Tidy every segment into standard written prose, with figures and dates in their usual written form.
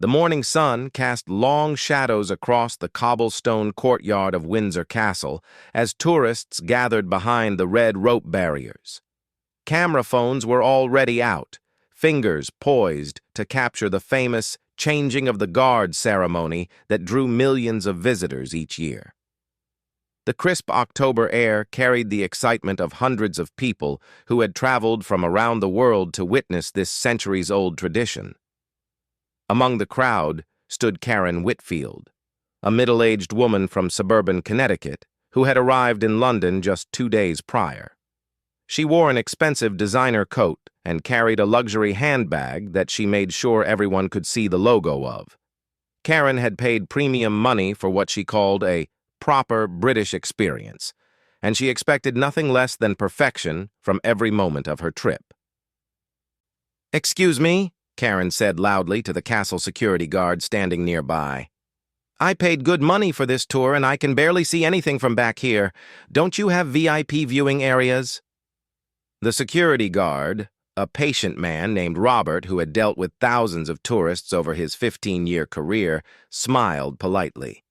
The morning sun cast long shadows across the cobblestone courtyard of Windsor Castle as tourists gathered behind the red rope barriers. Camera phones were already out, fingers poised to capture the famous changing of the guard ceremony that drew millions of visitors each year. The crisp October air carried the excitement of hundreds of people who had traveled from around the world to witness this centuries-old tradition. Among the crowd stood Karen Whitfield, a middle-aged woman from suburban Connecticut who had arrived in London just 2 days prior. She wore an expensive designer coat and carried a luxury handbag that she made sure everyone could see the logo of. Karen had paid premium money for what she called a proper British experience, and she expected nothing less than perfection from every moment of her trip. "Excuse me," Karen said loudly to the castle security guard standing nearby. "I paid good money for this tour and I can barely see anything from back here. Don't you have VIP viewing areas?" The security guard, a patient man named Robert who had dealt with thousands of tourists over his 15-year career, smiled politely.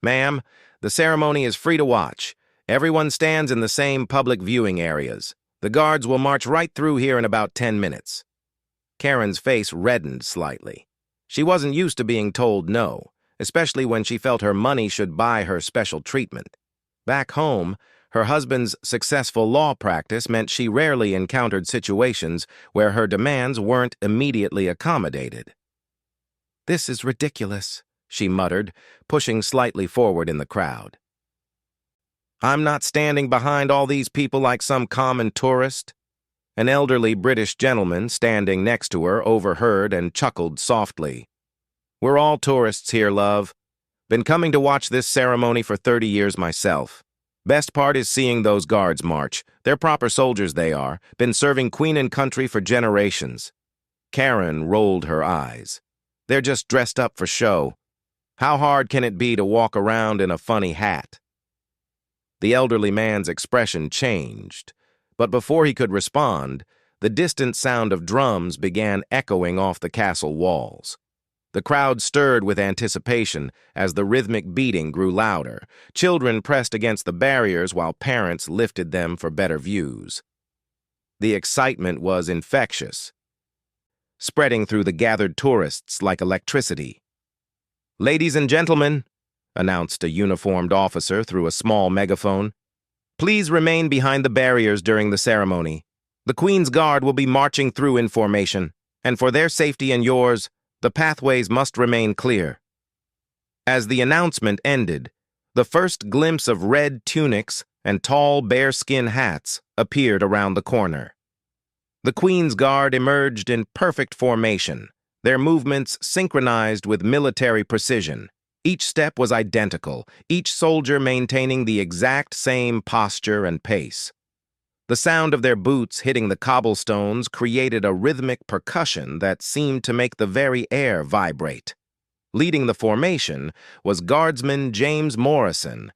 "Ma'am, the ceremony is free to watch. Everyone stands in the same public viewing areas. The guards will march right through here in about 10 minutes. Karen's face reddened slightly. She wasn't used to being told no, especially when she felt her money should buy her special treatment. Back home, her husband's successful law practice meant she rarely encountered situations where her demands weren't immediately accommodated. "This is ridiculous," she muttered, pushing slightly forward in the crowd. "I'm not standing behind all these people like some common tourist." An elderly British gentleman standing next to her overheard and chuckled softly. "We're all tourists here, love. Been coming to watch this ceremony for 30 years myself. Best part is seeing those guards march. They're proper soldiers, they are. Been serving Queen and country for generations." Karen rolled her eyes. "They're just dressed up for show. How hard can it be to walk around in a funny hat?" The elderly man's expression changed, but before he could respond, the distant sound of drums began echoing off the castle walls. The crowd stirred with anticipation as the rhythmic beating grew louder. Children pressed against the barriers while parents lifted them for better views. The excitement was infectious, spreading through the gathered tourists like electricity. "Ladies and gentlemen," announced a uniformed officer through a small megaphone, "please remain behind the barriers during the ceremony. The Queen's Guard will be marching through in formation, and for their safety and yours, the pathways must remain clear." As the announcement ended, the first glimpse of red tunics and tall bearskin hats appeared around the corner. The Queen's Guard emerged in perfect formation, their movements synchronized with military precision. Each step was identical, each soldier maintaining the exact same posture and pace. The sound of their boots hitting the cobblestones created a rhythmic percussion that seemed to make the very air vibrate. Leading the formation was Guardsman James Morrison,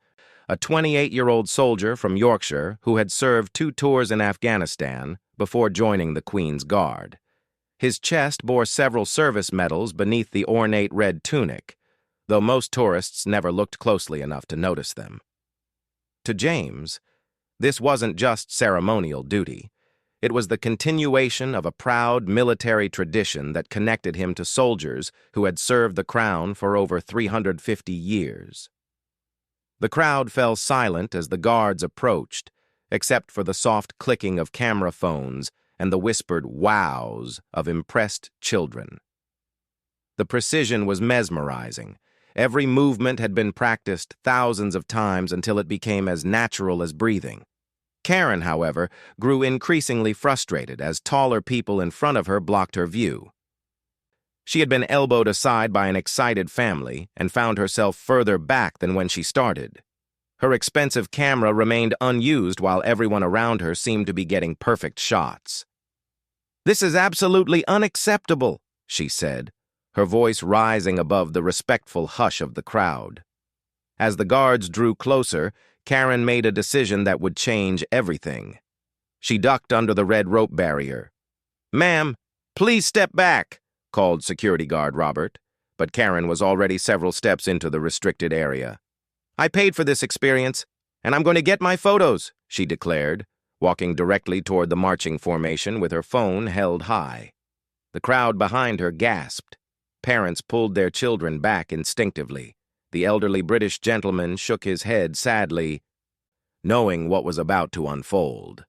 a 28-year-old soldier from Yorkshire who had served 2 tours in Afghanistan before joining the Queen's Guard. His chest bore several service medals beneath the ornate red tunic, though most tourists never looked closely enough to notice them. To James, this wasn't just ceremonial duty. It was the continuation of a proud military tradition that connected him to soldiers who had served the crown for over 350 years. The crowd fell silent as the guards approached, except for the soft clicking of camera phones and the whispered wows of impressed children. The precision was mesmerizing. Every movement had been practiced thousands of times until it became as natural as breathing. Karen, however, grew increasingly frustrated as taller people in front of her blocked her view. She had been elbowed aside by an excited family and found herself further back than when she started. Her expensive camera remained unused while everyone around her seemed to be getting perfect shots. "This is absolutely unacceptable," she said, her voice rising above the respectful hush of the crowd. As the guards drew closer, Karen made a decision that would change everything. She ducked under the red rope barrier. "Ma'am, please step back," called security guard Robert. but Karen was already several steps into the restricted area. "I paid for this experience, and I'm going to get my photos," she declared, walking directly toward the marching formation with her phone held high. The crowd behind her gasped. Parents pulled their children back instinctively. The elderly British gentleman shook his head sadly, knowing what was about to unfold.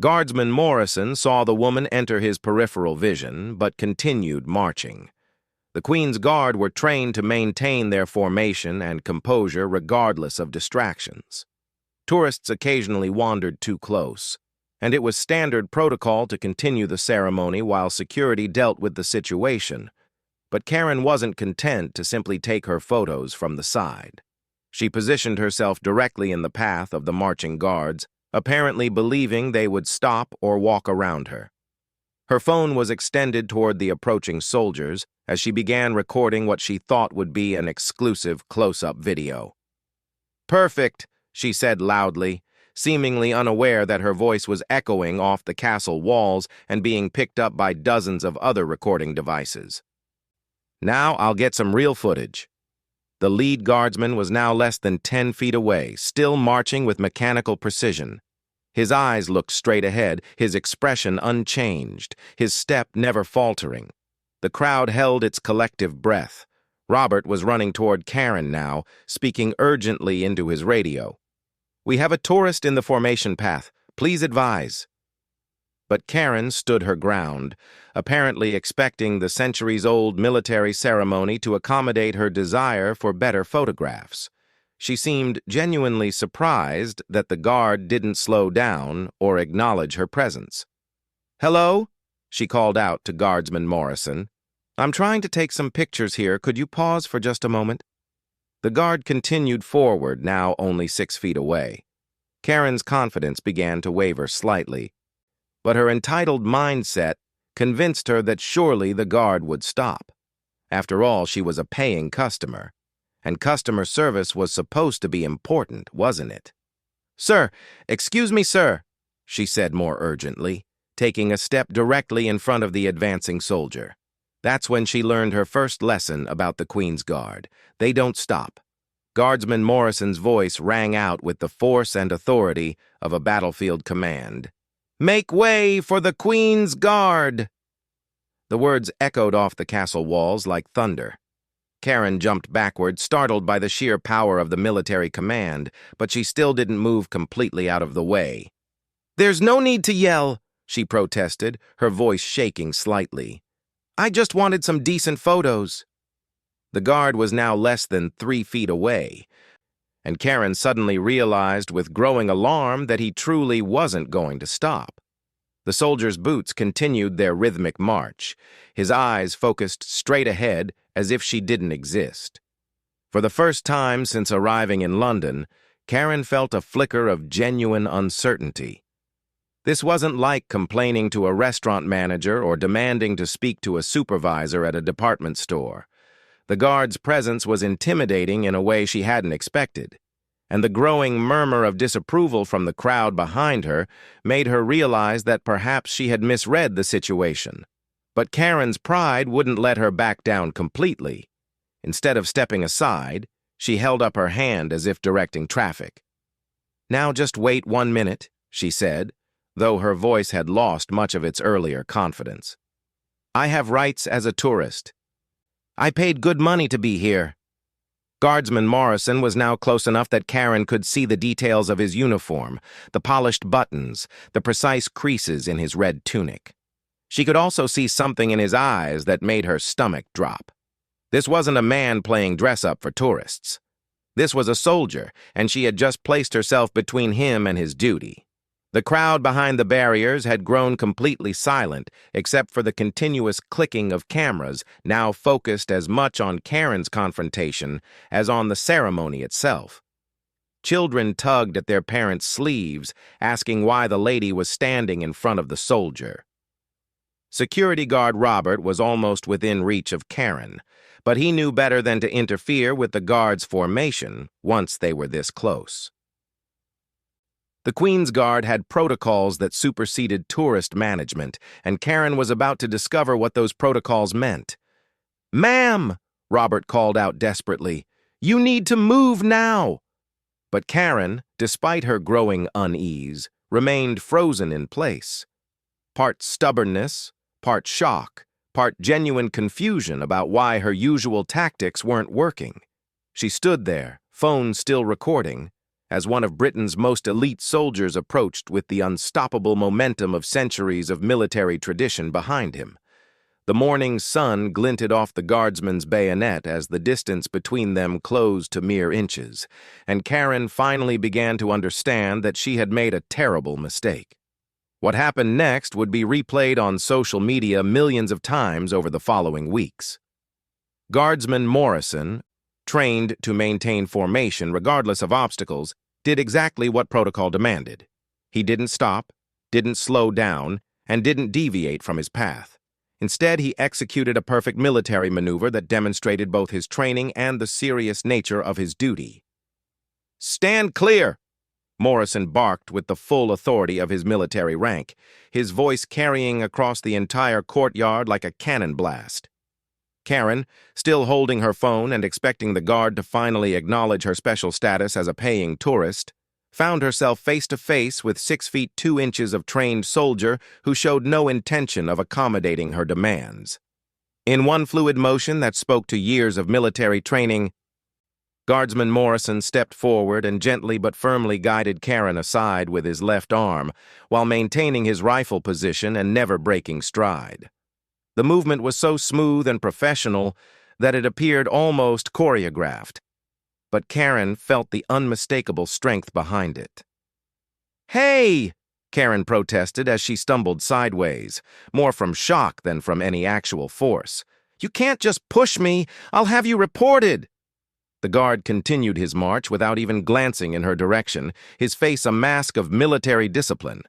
Guardsman Morrison saw the woman enter his peripheral vision, but continued marching. The Queen's Guard were trained to maintain their formation and composure regardless of distractions. Tourists occasionally wandered too close, and it was standard protocol to continue the ceremony while security dealt with the situation. But Karen wasn't content to simply take her photos from the side. She positioned herself directly in the path of the marching guards, apparently believing they would stop or walk around her. Her phone was extended toward the approaching soldiers as she began recording what she thought would be an exclusive close-up video. "Perfect," she said loudly, seemingly unaware that her voice was echoing off the castle walls and being picked up by dozens of other recording devices. "Now I'll get some real footage." The lead guardsman was now less than 10 feet away, still marching with mechanical precision. His eyes looked straight ahead, his expression unchanged, his step never faltering. The crowd held its collective breath. Robert was running toward Karen now, speaking urgently into his radio. "We have a tourist in the formation path. Please advise." But Karen stood her ground, apparently expecting the centuries-old military ceremony to accommodate her desire for better photographs. She seemed genuinely surprised that the guard didn't slow down or acknowledge her presence. "Hello?" she called out to Guardsman Morrison. "I'm trying to take some pictures here. Could you pause for just a moment?" The guard continued forward, now only 6 feet away. Karen's confidence began to waver slightly, but her entitled mindset convinced her that surely the guard would stop. After all, she was a paying customer, and customer service was supposed to be important, wasn't it? "Sir, excuse me, sir," she said more urgently, taking a step directly in front of the advancing soldier. That's when she learned her first lesson about the Queen's Guard. They don't stop. Guardsman Morrison's voice rang out with the force and authority of a battlefield command. "Make way for the Queen's Guard!" The words echoed off the castle walls like thunder. Karen jumped backward, startled by the sheer power of the military command, but she still didn't move completely out of the way. "There's no need to yell," she protested, her voice shaking slightly. "I just wanted some decent photos." The guard was now less than 3 feet away, and Karen suddenly realized with growing alarm that he truly wasn't going to stop. The soldier's boots continued their rhythmic march, his eyes focused straight ahead as if she didn't exist. For the first time since arriving in London, Karen felt a flicker of genuine uncertainty. This wasn't like complaining to a restaurant manager or demanding to speak to a supervisor at a department store. The guard's presence was intimidating in a way she hadn't expected, and the growing murmur of disapproval from the crowd behind her made her realize that perhaps she had misread the situation. But Karen's pride wouldn't let her back down completely. Instead of stepping aside, she held up her hand as if directing traffic. "Now just wait 1 minute," she said, though her voice had lost much of its earlier confidence. "I have rights as a tourist. I paid good money to be here." Guardsman Morrison was now close enough that Karen could see the details of his uniform, the polished buttons, the precise creases in his red tunic. She could also see something in his eyes that made her stomach drop. This wasn't a man playing dress-up for tourists. This was a soldier, and she had just placed herself between him and his duty. The crowd behind the barriers had grown completely silent, except for the continuous clicking of cameras, now focused as much on Karen's confrontation as on the ceremony itself. Children tugged at their parents' sleeves, asking why the lady was standing in front of the soldier. Security guard Robert was almost within reach of Karen, but he knew better than to interfere with the guard's formation once they were this close. The Queen's Guard had protocols that superseded tourist management, and Karen was about to discover what those protocols meant. "Ma'am!" Robert called out desperately. "You need to move now!" But Karen, despite her growing unease, remained frozen in place. Part stubbornness, part shock, part genuine confusion about why her usual tactics weren't working. She stood there, phone still recording, as one of Britain's most elite soldiers approached with the unstoppable momentum of centuries of military tradition behind him. The morning sun glinted off the guardsman's bayonet as the distance between them closed to mere inches, and Karen finally began to understand that she had made a terrible mistake. What happened next would be replayed on social media millions of times over the following weeks. Guardsman Morrison, trained to maintain formation regardless of obstacles, did exactly what protocol demanded. He didn't stop, didn't slow down, and didn't deviate from his path. Instead, he executed a perfect military maneuver that demonstrated both his training and the serious nature of his duty. "Stand clear!" Morrison barked with the full authority of his military rank, his voice carrying across the entire courtyard like a cannon blast. Karen, still holding her phone and expecting the guard to finally acknowledge her special status as a paying tourist, found herself face to face with 6 feet 2 inches of trained soldier who showed no intention of accommodating her demands. In one fluid motion that spoke to years of military training, Guardsman Morrison stepped forward and gently but firmly guided Karen aside with his left arm, while maintaining his rifle position and never breaking stride. The movement was so smooth and professional that it appeared almost choreographed, but Karen felt the unmistakable strength behind it. "Hey!" Karen protested as she stumbled sideways, more from shock than from any actual force. "You can't just push me! I'll have you reported!" The guard continued his march without even glancing in her direction, his face a mask of military discipline.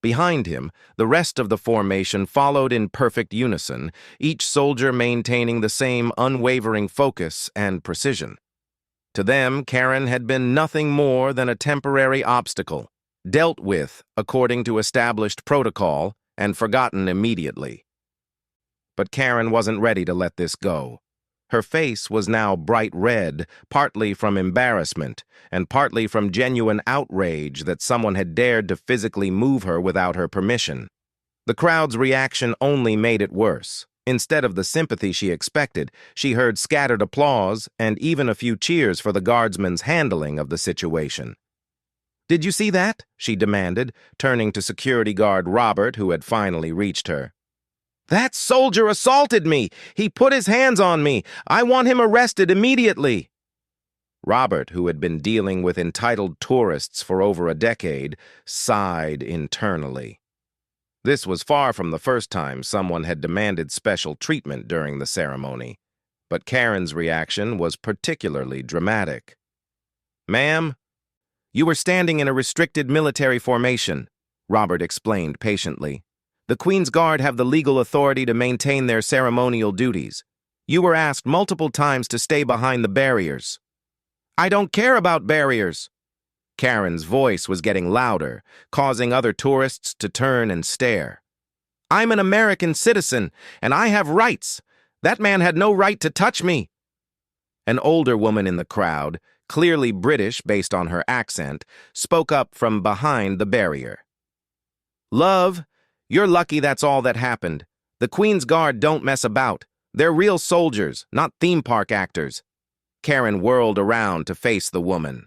Behind him, the rest of the formation followed in perfect unison, each soldier maintaining the same unwavering focus and precision. To them, Karen had been nothing more than a temporary obstacle, dealt with according to established protocol and forgotten immediately. But Karen wasn't ready to let this go. Her face was now bright red, partly from embarrassment and partly from genuine outrage that someone had dared to physically move her without her permission. The crowd's reaction only made it worse. Instead of the sympathy she expected, she heard scattered applause and even a few cheers for the guardsman's handling of the situation. "Did you see that?" she demanded, turning to security guard Robert, who had finally reached her. "That soldier assaulted me! He put his hands on me! I want him arrested immediately!" Robert, who had been dealing with entitled tourists for over a decade, sighed internally. This was far from the first time someone had demanded special treatment during the ceremony, but Karen's reaction was particularly dramatic. "Ma'am, you were standing in a restricted military formation," Robert explained patiently. "The Queen's Guard have the legal authority to maintain their ceremonial duties. You were asked multiple times to stay behind the barriers." "I don't care about barriers." Karen's voice was getting louder, causing other tourists to turn and stare. "I'm an American citizen, and I have rights. That man had no right to touch me." An older woman in the crowd, clearly British based on her accent, spoke up from behind the barrier. "Love, you're lucky that's all that happened. The Queen's Guard don't mess about. They're real soldiers, not theme park actors." Karen whirled around to face the woman.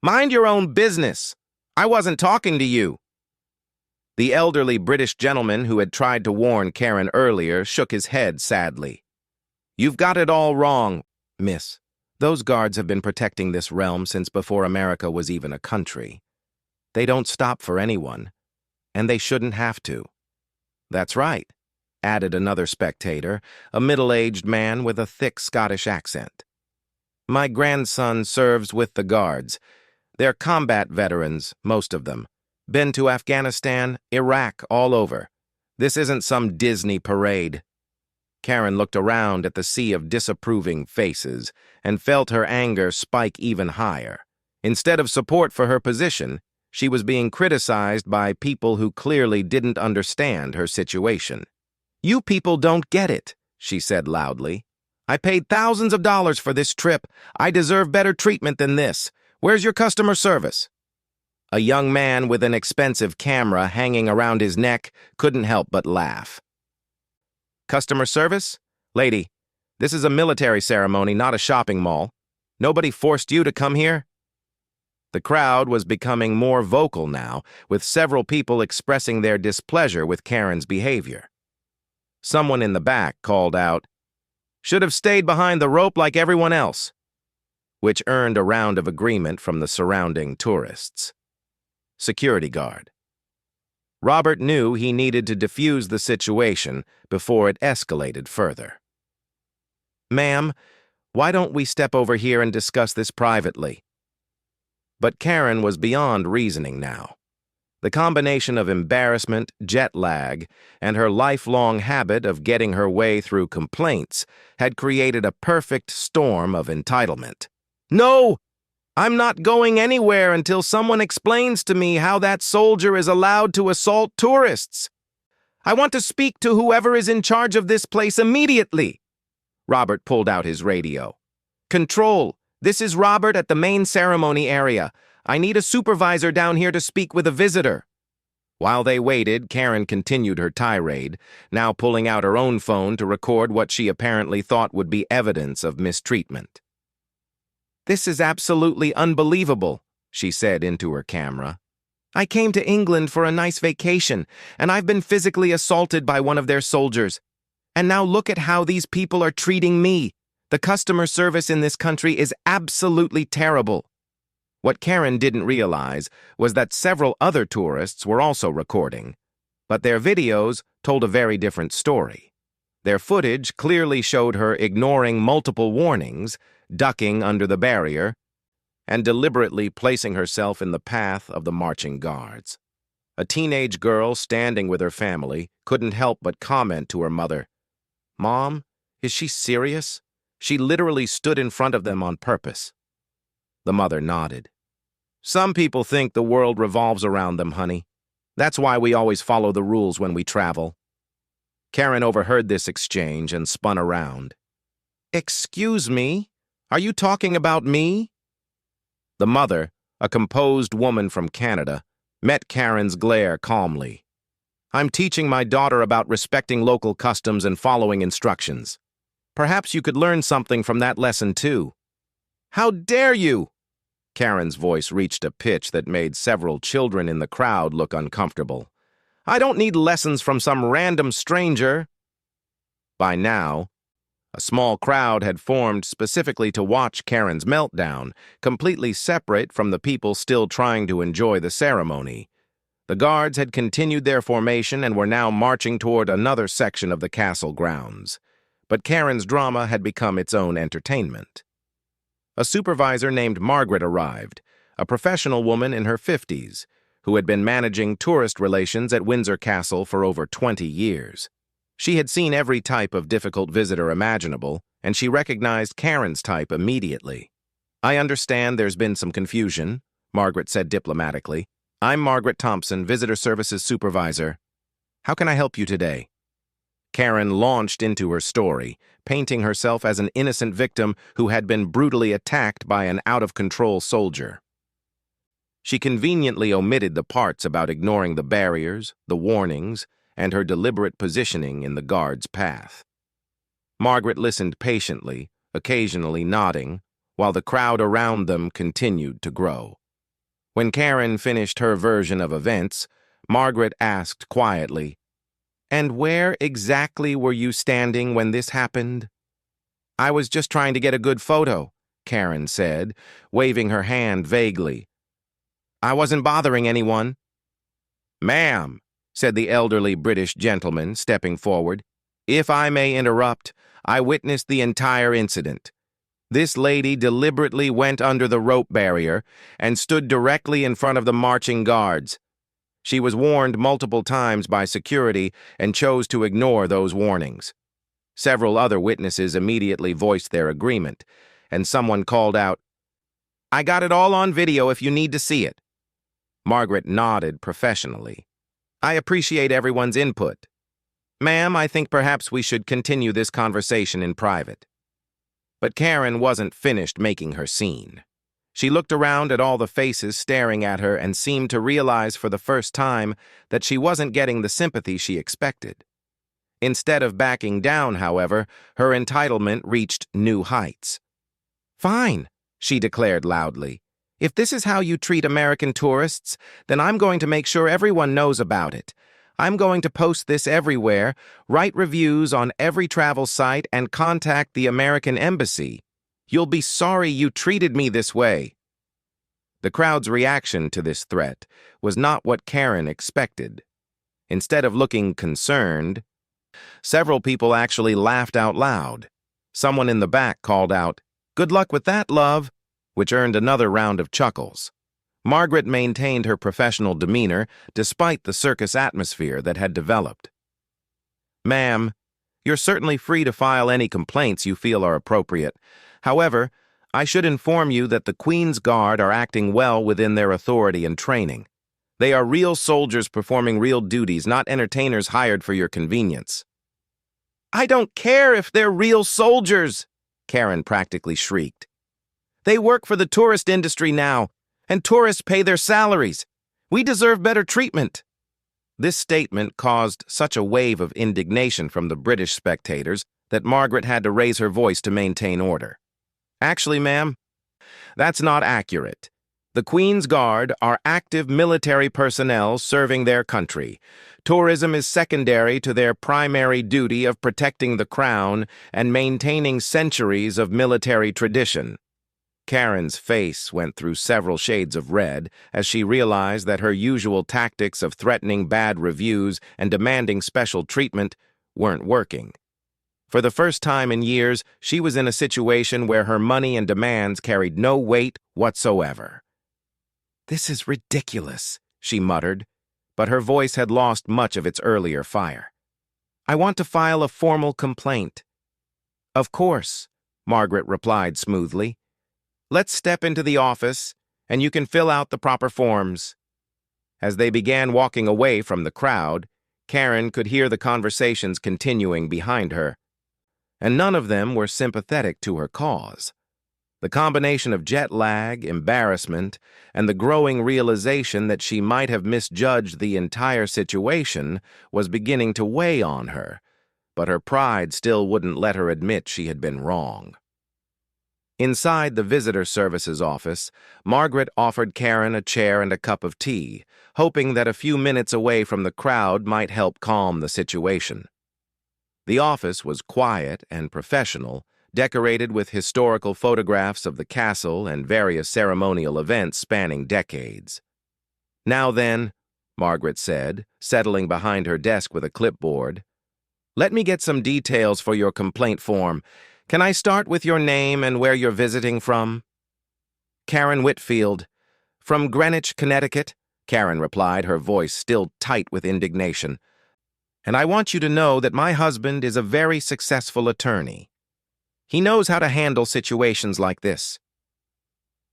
"Mind your own business. I wasn't talking to you." The elderly British gentleman who had tried to warn Karen earlier shook his head sadly. "You've got it all wrong, miss. Those guards have been protecting this realm since before America was even a country. They don't stop for anyone, and they shouldn't have to." "That's right," added another spectator, a middle-aged man with a thick Scottish accent. "My grandson serves with the guards. They're combat veterans, most of them. Been to Afghanistan, Iraq, all over. This isn't some Disney parade." Karen looked around at the sea of disapproving faces and felt her anger spike even higher. Instead of support for her position, she was being criticized by people who clearly didn't understand her situation. "You people don't get it," she said loudly. I paid thousands of dollars for this trip. I deserve better treatment than this. Where's your customer service? A young man with an expensive camera hanging around his neck couldn't help but laugh. Customer service? Lady, this is a military ceremony, not a shopping mall. Nobody forced you to come here? The crowd was becoming more vocal now, with several people expressing their displeasure with Karen's behavior. Someone in the back called out, "Should have stayed behind the rope like everyone else," which earned a round of agreement from the surrounding tourists. Security guard. Robert knew he needed to defuse the situation before it escalated further. "Ma'am, why don't we step over here and discuss this privately?" But Karen was beyond reasoning now. The combination of embarrassment, jet lag, and her lifelong habit of getting her way through complaints had created a perfect storm of entitlement. "No! I'm not going anywhere until someone explains to me how that soldier is allowed to assault tourists. I want to speak to whoever is in charge of this place immediately." Robert pulled out his radio. "Control, this is Robert at the main ceremony area. I need a supervisor down here to speak with a visitor." While they waited, Karen continued her tirade, now pulling out her own phone to record what she apparently thought would be evidence of mistreatment. "This is absolutely unbelievable," she said into her camera. "I came to England for a nice vacation, and I've been physically assaulted by one of their soldiers. And now look at how these people are treating me. The customer service in this country is absolutely terrible." What Karen didn't realize was that several other tourists were also recording, but their videos told a very different story. Their footage clearly showed her ignoring multiple warnings, ducking under the barrier, and deliberately placing herself in the path of the marching guards. A teenage girl standing with her family couldn't help but comment to her mother, "Mom, is she serious? She literally stood in front of them on purpose." The mother nodded. "Some people think the world revolves around them, honey. That's why we always follow the rules when we travel." Karen overheard this exchange and spun around. "Excuse me? Are you talking about me?" The mother, a composed woman from Canada, met Karen's glare calmly. "I'm teaching my daughter about respecting local customs and following instructions. Perhaps you could learn something from that lesson, too." "How dare you!" Karen's voice reached a pitch that made several children in the crowd look uncomfortable. "I don't need lessons from some random stranger." By now, a small crowd had formed specifically to watch Karen's meltdown, completely separate from the people still trying to enjoy the ceremony. The guards had continued their formation and were now marching toward another section of the castle grounds. But Karen's drama had become its own entertainment. A supervisor named Margaret arrived, a professional woman in her 50s, who had been managing tourist relations at Windsor Castle for over 20 years. She had seen every type of difficult visitor imaginable, and she recognized Karen's type immediately. "I understand there's been some confusion," Margaret said diplomatically. "I'm Margaret Thompson, Visitor Services Supervisor. How can I help you today?" Karen launched into her story, painting herself as an innocent victim who had been brutally attacked by an out-of-control soldier. She conveniently omitted the parts about ignoring the barriers, the warnings, and her deliberate positioning in the guard's path. Margaret listened patiently, occasionally nodding, while the crowd around them continued to grow. When Karen finished her version of events, Margaret asked quietly, "And where exactly were you standing when this happened?" "I was just trying to get a good photo," Karen said, waving her hand vaguely. "I wasn't bothering anyone." "Ma'am," said the elderly British gentleman, stepping forward, "if I may interrupt, I witnessed the entire incident. This lady deliberately went under the rope barrier and stood directly in front of the marching guards. She was warned multiple times by security and chose to ignore those warnings." Several other witnesses immediately voiced their agreement, and someone called out, "I got it all on video if you need to see it." Margaret nodded professionally. "I appreciate everyone's input. Ma'am, I think perhaps we should continue this conversation in private." But Karen wasn't finished making her scene. She looked around at all the faces staring at her and seemed to realize for the first time that she wasn't getting the sympathy she expected. Instead of backing down, however, her entitlement reached new heights. "Fine," she declared loudly. "If this is how you treat American tourists, then I'm going to make sure everyone knows about it. I'm going to post this everywhere, write reviews on every travel site, and contact the American Embassy. You'll be sorry you treated me this way." The crowd's reaction to this threat was not what Karen expected. Instead of looking concerned, several people actually laughed out loud. Someone in the back called out, "Good luck with that, love," which earned another round of chuckles. Margaret maintained her professional demeanor despite the circus atmosphere that had developed. "Ma'am, you're certainly free to file any complaints you feel are appropriate. However, I should inform you that the Queen's Guard are acting well within their authority and training. They are real soldiers performing real duties, not entertainers hired for your convenience." "I don't care if they're real soldiers," Karen practically shrieked. "They work for the tourist industry now, and tourists pay their salaries. We deserve better treatment." This statement caused such a wave of indignation from the British spectators that Margaret had to raise her voice to maintain order. "Actually, ma'am, that's not accurate. The Queen's Guard are active military personnel serving their country. Tourism is secondary to their primary duty of protecting the crown and maintaining centuries of military tradition." Karen's face went through several shades of red as she realized that her usual tactics of threatening bad reviews and demanding special treatment weren't working. For the first time in years, she was in a situation where her money and demands carried no weight whatsoever. "This is ridiculous," she muttered, but her voice had lost much of its earlier fire. "I want to file a formal complaint." "Of course," Margaret replied smoothly. "Let's step into the office, and you can fill out the proper forms." As they began walking away from the crowd, Karen could hear the conversations continuing behind her, and none of them were sympathetic to her cause. The combination of jet lag, embarrassment, and the growing realization that she might have misjudged the entire situation was beginning to weigh on her, but her pride still wouldn't let her admit she had been wrong. Inside the visitor services office, Margaret offered Karen a chair and a cup of tea, hoping that a few minutes away from the crowd might help calm the situation. The office was quiet and professional, decorated with historical photographs of the castle and various ceremonial events spanning decades. "Now then," Margaret said, settling behind her desk with a clipboard, "let me get some details for your complaint form. Can I start with your name and where you're visiting from?" "Karen Whitfield. From Greenwich, Connecticut," Karen replied, her voice still tight with indignation. "And I want you to know that my husband is a very successful attorney. He knows how to handle situations like this."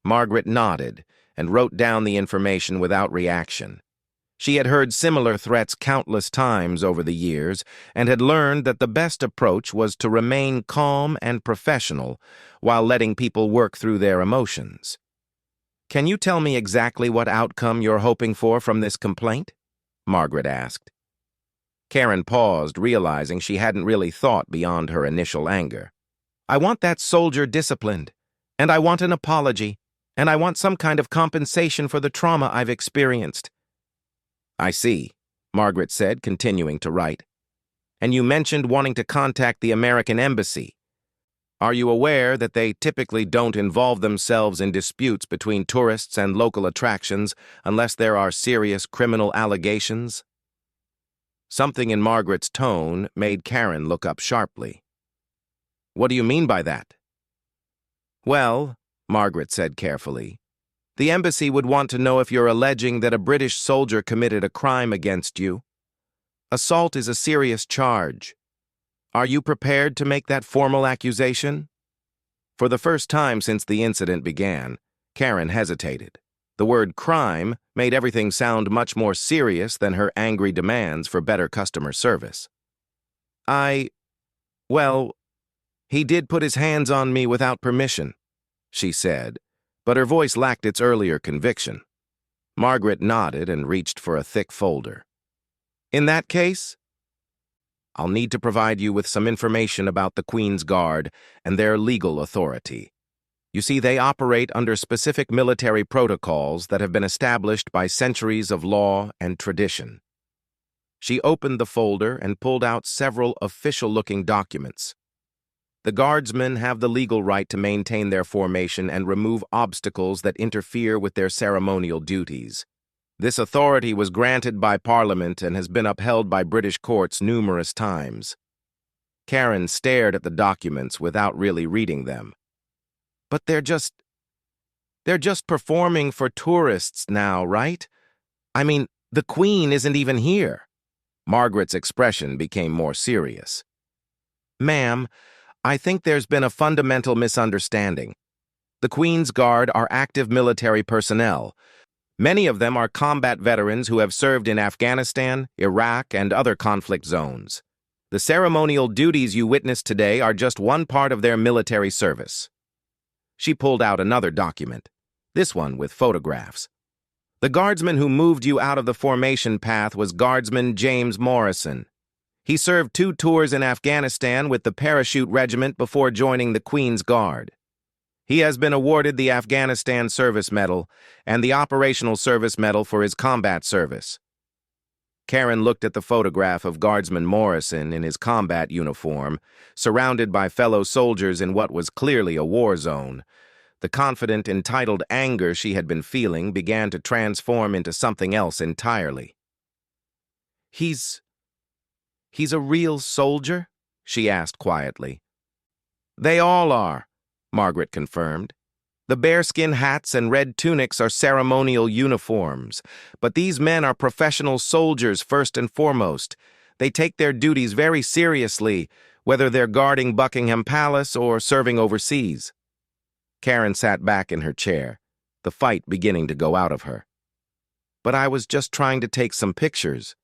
Margaret nodded and wrote down the information without reaction. She had heard similar threats countless times over the years and had learned that the best approach was to remain calm and professional while letting people work through their emotions. "Can you tell me exactly what outcome you're hoping for from this complaint?" Margaret asked. Karen paused, realizing she hadn't really thought beyond her initial anger. "I want that soldier disciplined, and I want an apology, and I want some kind of compensation for the trauma I've experienced." "I see," Margaret said, continuing to write. "And you mentioned wanting to contact the American Embassy. Are you aware that they typically don't involve themselves in disputes between tourists and local attractions unless there are serious criminal allegations?" Something in Margaret's tone made Karen look up sharply. "What do you mean by that?" "Well," Margaret said carefully, "the embassy would want to know if you're alleging that a British soldier committed a crime against you. Assault is a serious charge. Are you prepared to make that formal accusation?" For the first time since the incident began, Karen hesitated. The word crime made everything sound much more serious than her angry demands for better customer service. Well, He did put his hands on me without permission, she said, but her voice lacked its earlier conviction. Margaret nodded and reached for a thick folder. In that case, I'll need to provide you with some information about the Queen's Guard and their legal authority. You see, they operate under specific military protocols that have been established by centuries of law and tradition. She opened the folder and pulled out several official-looking documents. The guardsmen have the legal right to maintain their formation and remove obstacles that interfere with their ceremonial duties. This authority was granted by Parliament and has been upheld by British courts numerous times. Karen stared at the documents without really reading them. But they're just performing for tourists now, right? I mean, the Queen isn't even here. Margaret's expression became more serious. Ma'am, I think there's been a fundamental misunderstanding. The Queen's Guard are active military personnel. Many of them are combat veterans who have served in Afghanistan, Iraq, and other conflict zones. The ceremonial duties you witnessed today are just one part of their military service. She pulled out another document, this one with photographs. The guardsman who moved you out of the formation path was Guardsman James Morrison. He served 2 tours in Afghanistan with the Parachute Regiment before joining the Queen's Guard. He has been awarded the Afghanistan Service Medal and the Operational Service Medal for his combat service. Karen looked at the photograph of Guardsman Morrison in his combat uniform, surrounded by fellow soldiers in what was clearly a war zone. The confident, entitled anger she had been feeling began to transform into something else entirely. He's a real soldier? She asked quietly. They all are, Margaret confirmed. The bearskin hats and red tunics are ceremonial uniforms, but these men are professional soldiers first and foremost. They take their duties very seriously, whether they're guarding Buckingham Palace or serving overseas. Karen sat back in her chair, the fight beginning to go out of her. But I was just trying to take some pictures.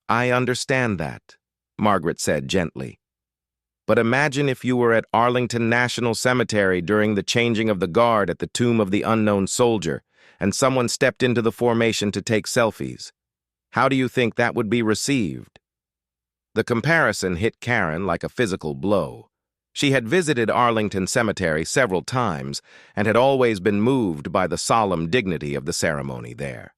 I understand that, Margaret said gently. But imagine if you were at Arlington National Cemetery during the changing of the guard at the Tomb of the Unknown Soldier, and someone stepped into the formation to take selfies. How do you think that would be received? The comparison hit Karen like a physical blow. She had visited Arlington Cemetery several times and had always been moved by the solemn dignity of the ceremony there.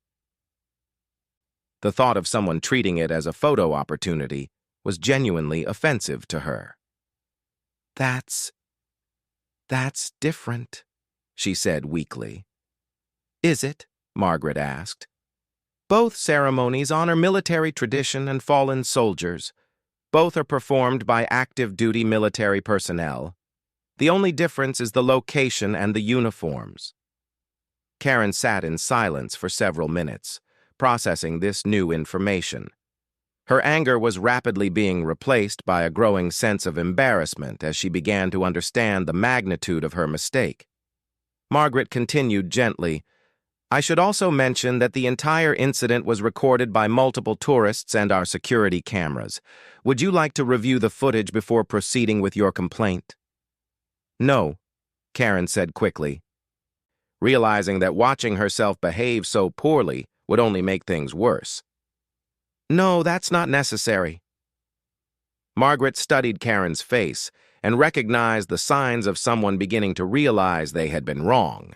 The thought of someone treating it as a photo opportunity was genuinely offensive to her. That's different, she said weakly. Is it? Margaret asked. Both ceremonies honor military tradition and fallen soldiers. Both are performed by active-duty military personnel. The only difference is the location and the uniforms. Karen sat in silence for several minutes, processing this new information. Her anger was rapidly being replaced by a growing sense of embarrassment as she began to understand the magnitude of her mistake. Margaret continued gently, I should also mention that the entire incident was recorded by multiple tourists and our security cameras. Would you like to review the footage before proceeding with your complaint? No, Karen said quickly, realizing that watching herself behave so poorly would only make things worse. No, that's not necessary. Margaret studied Karen's face and recognized the signs of someone beginning to realize they had been wrong.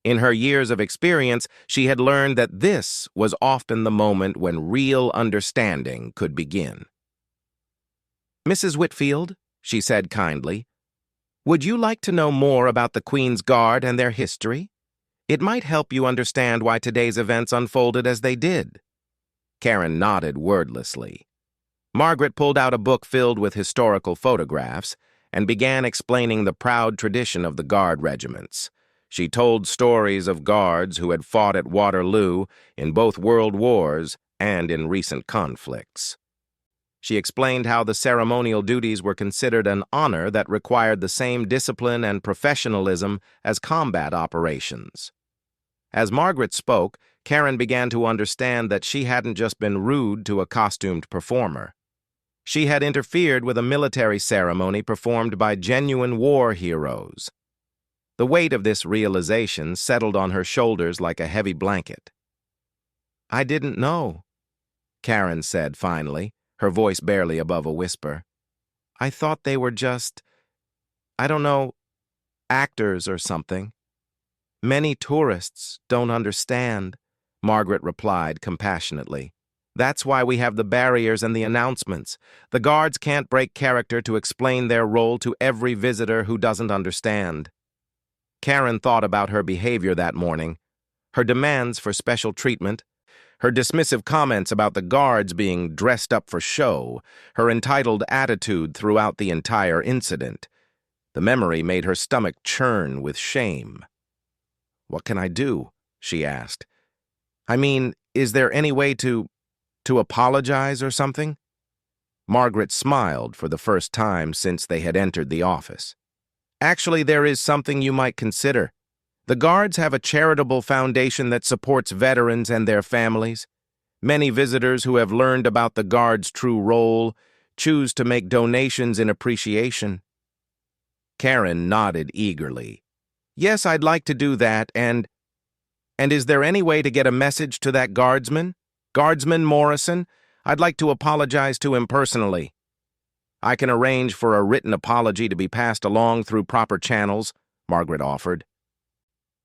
In her years of experience, she had learned that this was often the moment when real understanding could begin. Mrs. Whitfield, she said kindly, would you like to know more about the Queen's Guard and their history? It might help you understand why today's events unfolded as they did. Karen nodded wordlessly. Margaret pulled out a book filled with historical photographs and began explaining the proud tradition of the Guard regiments. She told stories of guards who had fought at Waterloo in both world wars and in recent conflicts. She explained how the ceremonial duties were considered an honor that required the same discipline and professionalism as combat operations. As Margaret spoke, Karen began to understand that she hadn't just been rude to a costumed performer. She had interfered with a military ceremony performed by genuine war heroes. The weight of this realization settled on her shoulders like a heavy blanket. "I didn't know," Karen said finally, her voice barely above a whisper. "I thought they were just, I don't know, actors or something." "Many tourists don't understand," Margaret replied compassionately. "That's why we have the barriers and the announcements. The guards can't break character to explain their role to every visitor who doesn't understand." Karen thought about her behavior that morning, her demands for special treatment, her dismissive comments about the guards being dressed up for show, her entitled attitude throughout the entire incident. The memory made her stomach churn with shame. "What can I do?" she asked. "I mean, is there any way to apologize or something?" Margaret smiled for the first time since they had entered the office. "Actually, there is something you might consider. The guards have a charitable foundation that supports veterans and their families. Many visitors who have learned about the guards' true role choose to make donations in appreciation." Karen nodded eagerly. "Yes, I'd like to do that, and is there any way to get a message to that guardsman? Guardsman Morrison? I'd like to apologize to him personally." "I can arrange for a written apology to be passed along through proper channels," Margaret offered.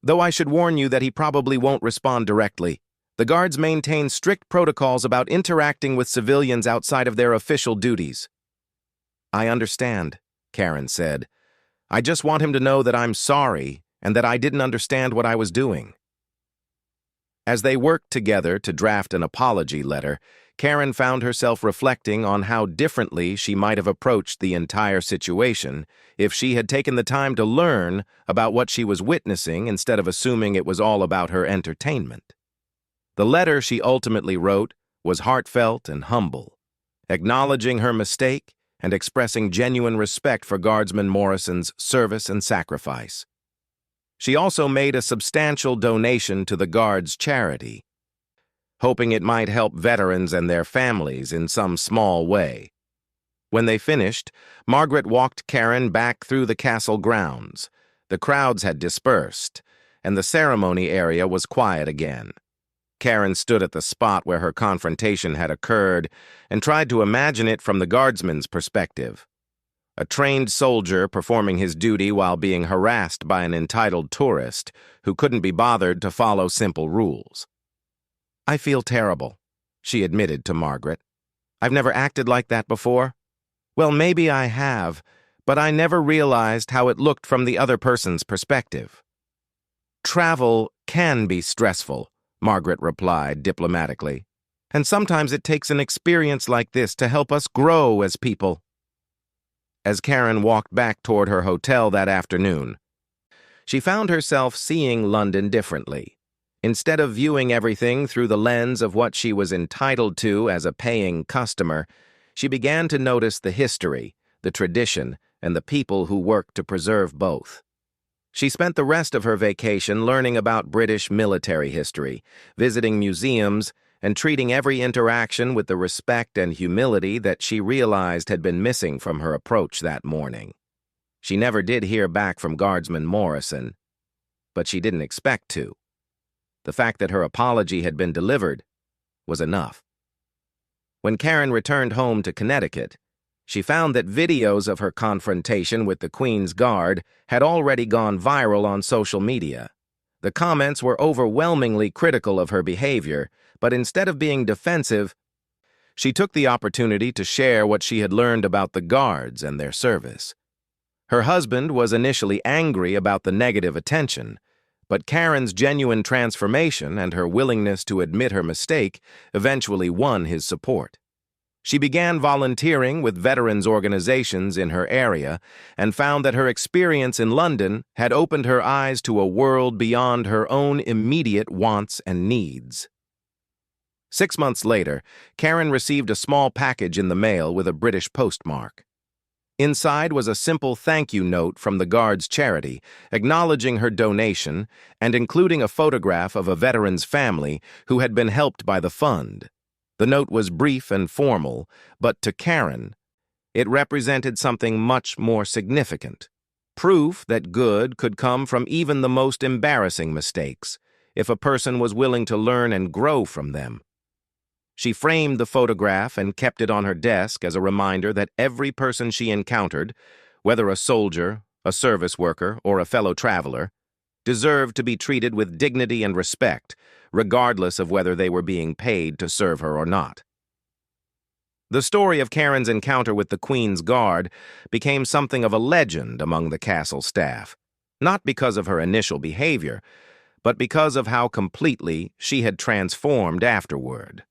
"Though I should warn you that he probably won't respond directly. The guards maintain strict protocols about interacting with civilians outside of their official duties." "I understand," Karen said. "I just want him to know that I'm sorry and that I didn't understand what I was doing." As they worked together to draft an apology letter, Karen found herself reflecting on how differently she might have approached the entire situation if she had taken the time to learn about what she was witnessing instead of assuming it was all about her entertainment. The letter she ultimately wrote was heartfelt and humble, acknowledging her mistake and expressing genuine respect for Guardsman Morrison's service and sacrifice. She also made a substantial donation to the Guards' charity, hoping it might help veterans and their families in some small way. When they finished, Margaret walked Karen back through the castle grounds. The crowds had dispersed, and the ceremony area was quiet again. Karen stood at the spot where her confrontation had occurred and tried to imagine it from the guardsman's perspective. A trained soldier performing his duty while being harassed by an entitled tourist who couldn't be bothered to follow simple rules. "I feel terrible," she admitted to Margaret. "I've never acted like that before. Well, maybe I have, but I never realized how it looked from the other person's perspective." "Travel can be stressful," Margaret replied diplomatically. "And sometimes it takes an experience like this to help us grow as people." As Karen walked back toward her hotel that afternoon, she found herself seeing London differently. Instead of viewing everything through the lens of what she was entitled to as a paying customer, she began to notice the history, the tradition, and the people who worked to preserve both. She spent the rest of her vacation learning about British military history, visiting museums, and treating every interaction with the respect and humility that she realized had been missing from her approach that morning. She never did hear back from Guardsman Morrison, but she didn't expect to. The fact that her apology had been delivered was enough. When Karen returned home to Connecticut, she found that videos of her confrontation with the Queen's Guard had already gone viral on social media. The comments were overwhelmingly critical of her behavior, but instead of being defensive, she took the opportunity to share what she had learned about the guards and their service. Her husband was initially angry about the negative attention, but Karen's genuine transformation and her willingness to admit her mistake eventually won his support. She began volunteering with veterans organizations in her area and found that her experience in London had opened her eyes to a world beyond her own immediate wants and needs. 6 months later, Karen received a small package in the mail with a British postmark. Inside was a simple thank you note from the Guards' charity, acknowledging her donation and including a photograph of a veteran's family who had been helped by the fund. The note was brief and formal, but to Karen, it represented something much more significant. Proof that good could come from even the most embarrassing mistakes, if a person was willing to learn and grow from them. She framed the photograph and kept it on her desk as a reminder that every person she encountered, whether a soldier, a service worker, or a fellow traveler, deserved to be treated with dignity and respect, regardless of whether they were being paid to serve her or not. The story of Karen's encounter with the Queen's Guard became something of a legend among the castle staff, not because of her initial behavior, but because of how completely she had transformed afterward.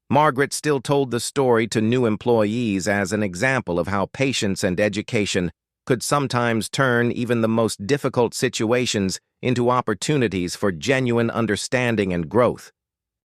Margaret still told the story to new employees as an example of how patience and education could sometimes turn even the most difficult situations into opportunities for genuine understanding and growth.